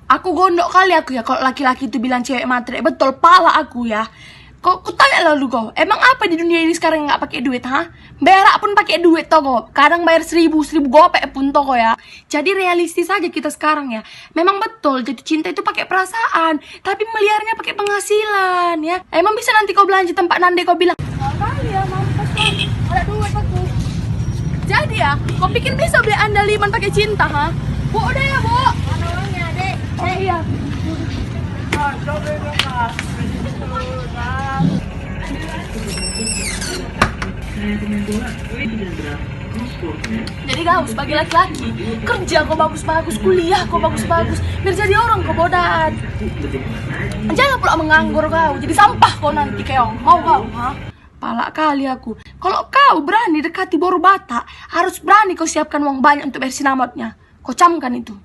Aku gondok kali aku ya kalau laki-laki itu bilang cewek matre. Betul, pala aku ya. Kok tanya lalu kau, emang apa di dunia ini sekarang nggak pakai duit, ha? Berak pun pakai duit toko. Kadang bayar 1.000 gopek pun toko ya. Jadi realistis aja kita sekarang ya. Memang betul, jadi cinta itu pakai perasaan, tapi meliarnya pakai penghasilan ya. Emang bisa nanti kau belanja tempat nande kau bilang, kali ya mampus kan, ada duit aku. Jadi ya, kau pikir bisa beli andaliman pakai cinta, ha? Bu udah ya, Bu. Mana orangnya, Dek? Oh iya. Jadi kau sebagai laki-laki kerja kau bagus-bagus, kuliah kau bagus-bagus, biar jadi orang kau bodat. Jangan pula menganggur kau, jadi sampah kau nanti keong. Mau kau, ha? Palak kali aku. Kalau kau berani dekati boru bata, harus berani kau siapkan uang banyak untuk bayar sinamotnya. Kau camkan itu.